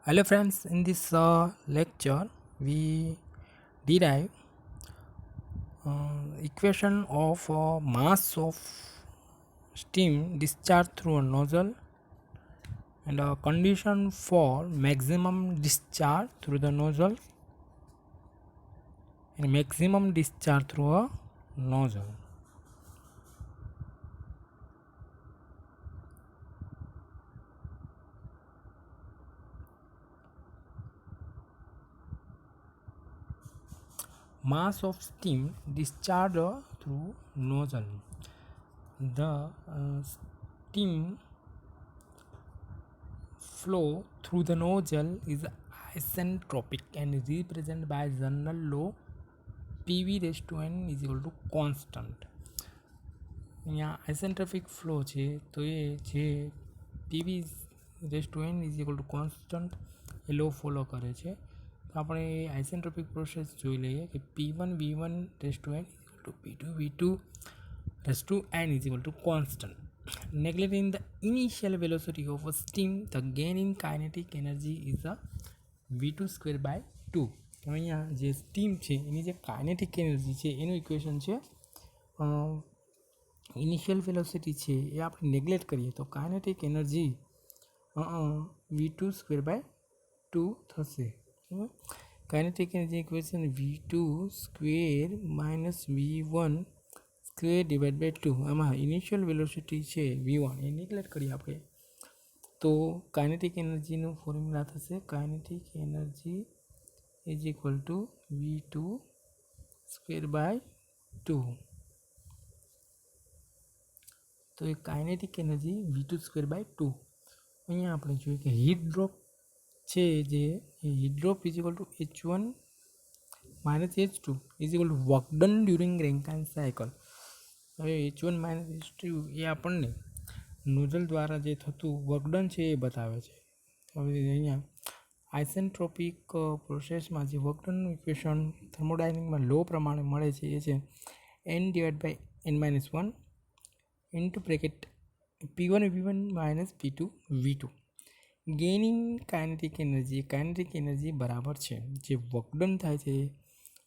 Hello friends, in this lecture we derive equation of mass of steam discharged through a nozzle and a condition for maximum discharge through the nozzle and maximum discharge through a nozzle. Mass of steam discharged through nozzle. The steam flow through the nozzle is isentropic and is represented by general law PV raised to n is equal to constant. અહીંયા isentropic flow છે તો એ જે PV raised to n is equal to constant એ law follow કરે છે. તો આપણે આઇસેન્ટ્રોપિક પ્રોસેસ જોઈ લઈએ કે P1 V1 raised to n is equal to P2 V2 raised to n is equal to constant. Neglecting the initial velocity of a steam, the gain in kinetic energy is a V2 square by 2. તો અહીંયા જે steam છે એની જે kinetic energy છે એનું equation છે initial velocity છે એ આપણે નેગ્લેક્ટ કરીએ તો kinetic energy V2 square by 2 થશે. Kinetic energy equation V2 square minus V1 square divide by 2. આમાં ઇનિશિયલ વેલોસિટી છે V1 એ નેગ્લેક્ટ કરીએ આપણે તો કાઇનેટિક એનર્જીનું ફોર્મ્યુલા થશે kinetic energy is equal to V2 square by 2. તો એ kinetic energy V2 square by 2. અહીંયા આપણે જોઈએ કે હીટ ડ્રોપ છે જે heat drop is equal to H1 minus H2 is equal to work done during Rankine cycle. હવે H1 minus H2 એ આપણને નોઝલ દ્વારા જે થતું વર્ક ડન છે એ બતાવે છે. હવે અહીંયા આઇસેન્ટ્રોપિક પ્રોસેસમાં જે વર્ક ડનનું ઇક્વેશન થર્મોડાયનેમિકમાં લો પ્રમાણે મળે છે એ છે n divide by n minus 1 into bracket P1 V1 minus P2 V2. Gaining kinetic energy બરાબર છે જે વર્ક ડન થાય છે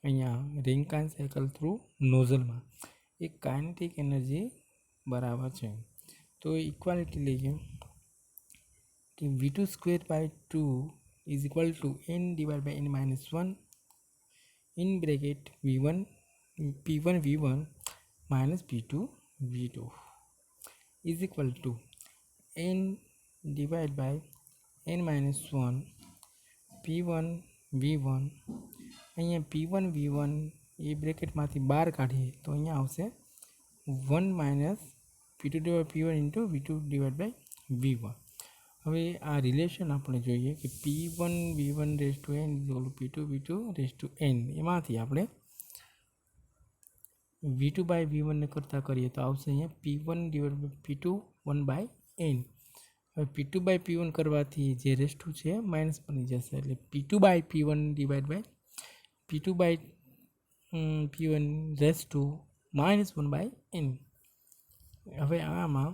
અહીંયા રેન્કાઇન સાયકલ થ્રુ નોઝલમાં એ કાઇનેટિક એનર્જી બરાબર છે. તો ઇક્વાલિટી લઈએ કે V2 square by 2 is equal to n divided by n minus 1 in bracket V1 P1 V1 minus P2 V2 is equal to n divided by n minus 1 P1 V1. અહીંયા P1 V1 એ બ્રેકેટમાંથી બહાર કાઢીએ તો અહીંયા આવશે 1 minus P2 divide P1 into V2 divide by V1. હવે આ relation આપણે જોઈએ કે P1 V1 raised to n is P2 V2 raised to n એમાંથી આપણે V2 બાય V1 ને કરતાં કરીએ તો આવશે અહીંયા P1 divide by P2 1 by એન. હવે P2 બાય P1 કરવાથી જે રેસ ટુ છે માઇનસ બની જશે એટલે P2 by P1 divide by P2 by P1 race to minus 1 by એન. હવે આમાં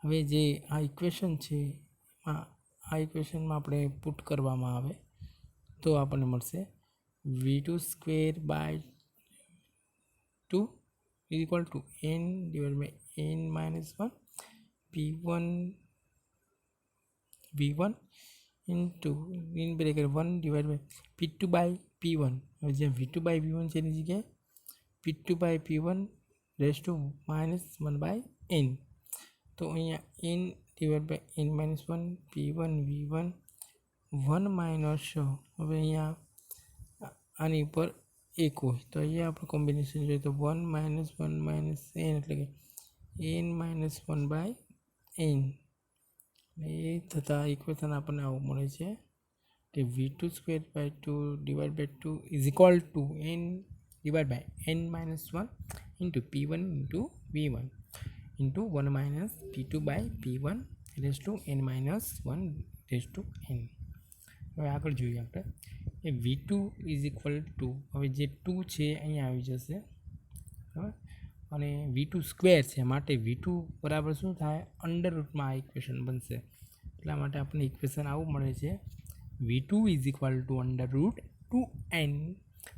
હવે જે આ ઇક્વેશન છે આ ઇક્વેશનમાં આપણે પુટ કરવામાં આવે તો આપણને મળશે V2 square by 2 is equal to n divide by n minus 1 P1 V1 into in bracket 1 divide by P2 by P1. હવે જે V2 બાય V1 છે એની જગ્યાએ P2 by P1 race to minus 1 by n. તો અહીંયા n divide by n minus 1 P1 V1 1 minus હવે અહીંયા આની ઉપર એક હોય તો અહીંયા આપણે કોમ્બિનેશન જોઈએ તો 1 માઇનસ n એટલે કે n માઇનસ 1 બાય n. એ થતાં ઇક્વેશન આપણને આવું મળે છે કે V2 square by 2 divide by 2 is equal to n divide by n minus 1 into P1 into V1 into 1 minus P2 by P1 raised to n minus 1 raised to n. હવે આગળ જોઈએ આપણે એ V2 ઇઝ ઇક્વલ ટુ હવે જે 2 છે અહીંયા આવી જશે બરાબર અને V2 સ્ક્વેર છે માટે V2 બરાબર શું થાય અંડર રૂટમાં આ ઇક્વેશન બનશે એટલા માટે આપણને ઇક્વેશન આવું મળે છે V2 is equal two √2n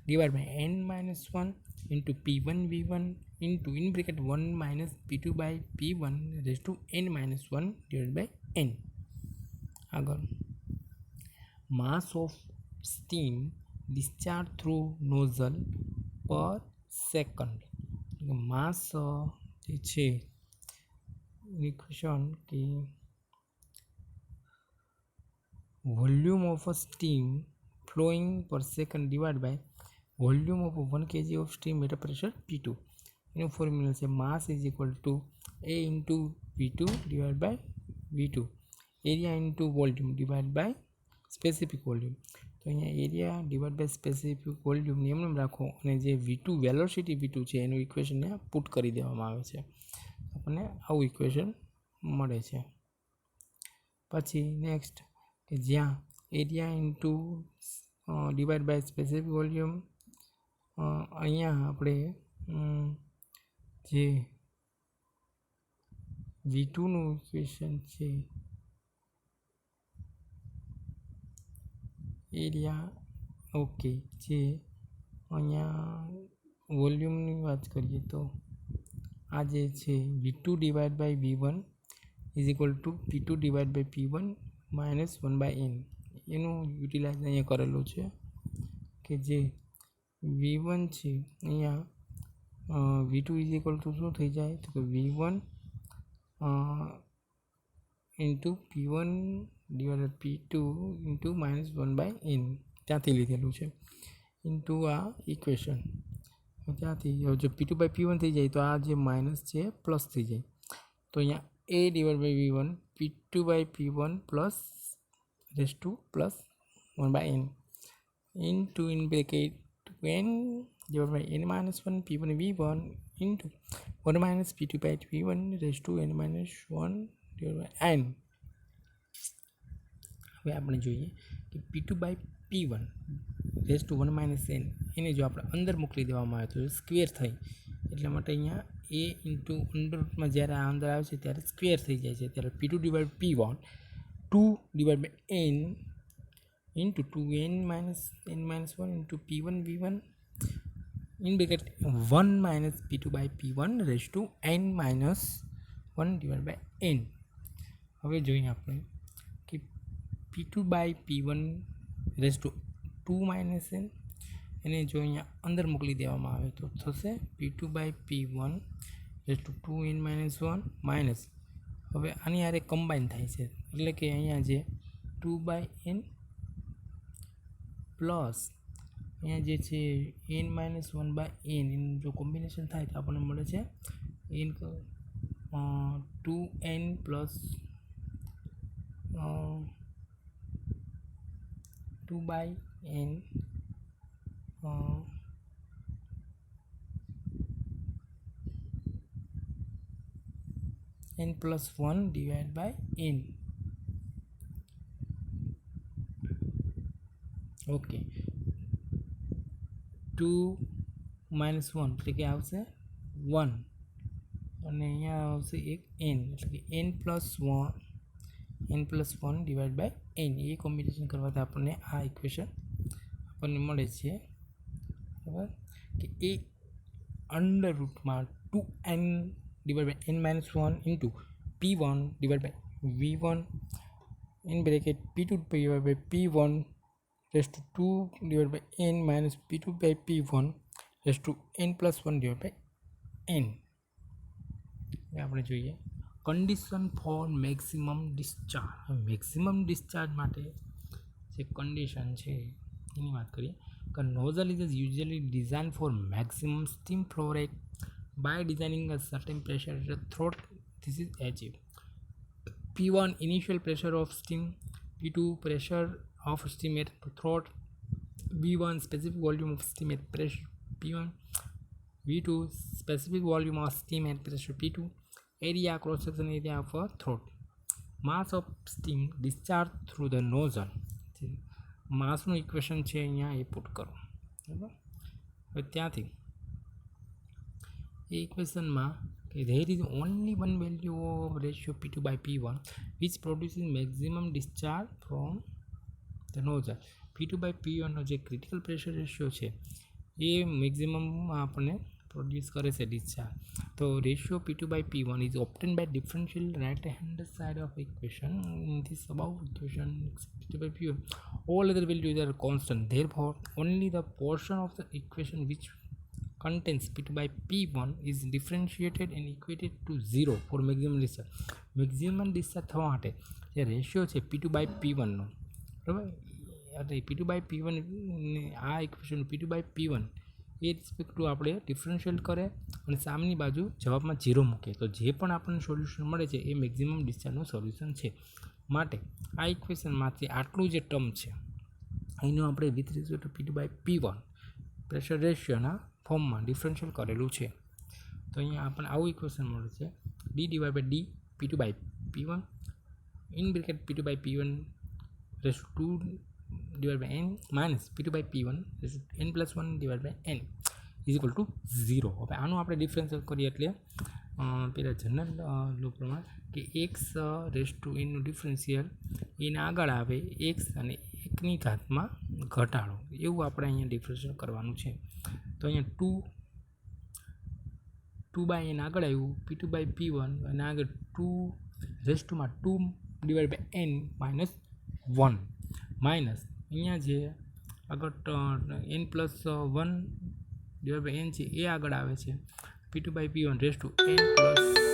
divided by n minus 1 into P1 V1 into in bracket 1 minus P2 by P1 raised to n minus 1 divided by n. આગળ mass of steam discharged through nozzle per second. માસ જે છે equation કે volume of a steam flowing per second divided by volume of 1 kg of steam at a pressure P2. એનું formula છે mass is equal to A into V2 divide by V2, area into volume divide by specific volume. તો અહીંયા area divide by specific volume એમ રાખો અને જે V2 velocity V2 છે એનું ઇક્વેશનને પુટ કરી દેવામાં આવે છે, આપણને આવું ઇક્વેશન મળે છે. પછી નેક્સ્ટ કે જ્યાં area into divide by specific volume, અહીંયા આપણે જે V2નું ઇક્વેશન છે એરિયા, ઓકે, જે અહીંયા વોલ્યુમની વાત કરીએ તો આ જે છે V2 divide by V1 is equal to P2 divide by P1 minus 1/n એનું યુટિલાઇઝ અહીંયા કરેલું છે કે જે V1 છે અહીંયા V2 ઇઝ ઇક્વલ ટુ શું થઈ જાય તો કે V1 into P1 divide P2 into minus 1/n ત્યાંથી લીધેલું છે ઇન્ટુ આ ઇક્વેશન. ત્યાંથી જો P2 બાય P1 થઈ જાય તો આ જે માઇનસ છે પ્લસ થઈ જાય, તો અહીંયા A divide by V1 P2 by P1 plus raised to plus 1/n into in bracket n divided by n minus 1 P1 V1 into 1 minus P2 by P1 raised to n minus 1 divided by n. હવે આપણે જોઈએ કે P2 by P1 raised to 1 minus n એને જો આપણે અંદર મોકલી દેવામાં આવે તો સ્ક્વેર થઈ, એટલા માટે અહીંયા a ઇન્ટુ અંડર રૂટમાં જ્યારે આ અંદર આવે છે ત્યારે સ્ક્વેર થઈ જાય છે, ત્યારે P2 divided P1 2 divided by n into 2n minus n minus 1 into P1 V1 in bracket 1 minus P2 by P1 raised to n minus 1 divided by n. હવે જોઈએ આપણે કે P2 by P1 raised to 2 minus n એને જો અહીંયા અંદર મોકલી દેવામાં આવે તો થશે P2 by P1 raised to 2n minus 1 minus, હવે આની હારે કમ્બાઈન થાય છે એટલે કે અહીંયા જે 2/n પ્લસ અહીંયા જે છે n minus 1/n એનું જો કોમ્બિનેશન થાય તો આપણને મળે છે n 2n plus 2/n n plus 1 divided by n. Okay, 2 minus 1 એટલે કે આવશે 1 અને અહીંયા આવશે એક n એટલે કે n plus 1 divided by n. A combination કરવાથી આપણને આ ઇક્વેશન આપણને મળે છે, બરાબર, કે એ under રૂટમાં 2n divided by n minus 1 into P1 divided by V1 in bracket P2 divided by P1 raised to 2 divided by n minus P2 by P1 raised to n plus 1 divided by n. આપણે જોઈએ condition for maximum discharge. Maximum discharge માટે જે condition છે એની વાત કરીએ કે nozzle is usually designed for maximum steam flow rate by designing a certain pressure at the throat. This is achieved. P1 initial pressure of steam, P2 pressure of steam at throat, V1 specific volume of steam at pressure P1, V2 specific volume of steam at pressure P2, area cross section area of a throat, mass of steam discharged through the nozzle. માસનું equation છે અહીંયા એ put કરો, બરાબર. હવે ત્યાંથી એ ઇક્વેશનમાં કે there is only one value of ratio P2 by P1 which produces maximum discharge from the nozzle. P2 by P1 નો જે critical pressure ratio છે એ મેક્સિમમ આપણને પ્રોડ્યુસ કરે છે ડિસ્ચાર્જ. તો ratio P2 by P1 is obtained by differential right hand side of equation in this above equation P2 by P1 all other values are constant, therefore only the portion of the equation which contains P2 by P1 is differentiated and equated to 0 for maximum discharge. Maximum discharge થવા માટે જે ratio છે P2 by P1 નો, બરાબર, એટલે P2 by P1 આ equation P2 by P1 A respect to આપણે differential કરે અને સામેની બાજુ જવાબમાં 0 મૂકે તો જે પણ આપણને સોલ્યુશન મળે છે એ મેક્સિમમ ડિસ્ચાર્જનું સોલ્યુશન છે. માટે આ ઇક્વેશનમાંથી આટલું જે ટર્મ છે એનું આપણે with respect to P2 by P1 pressure રેશિયોના ફોર્મમાં ડિફરન્શિયલ કરેલું છે. તો અહીંયા આપણને આવું ઇક્વેશન મળે છે d divide by d P2 by P1 in bracket P2 by P1 race to 2 divided by n minus P2 by P1 n plus 1 divided by n is equal to 0. હવે આનું આપણે ડિફરન્શિયલ કરીએ એટલે પેલા general લો પ્રમાણે કે x raise to એનનું differential એને આગળ આવે x અને 1ની ઘાતમાં ઘટાડો એવું આપણે અહીંયા ડિફરન્શિયલ કરવાનું છે. તો અહીંયા 2 બાય n આગળ આવ્યું P2 by P1 અને આગળ 2 રેસ ટુમાં 2 divided by n minus 1 minus અહીંયા જે આગળ n plus 1 divide by n છે એ આગળ આવે છે P2 by P1 race to n plus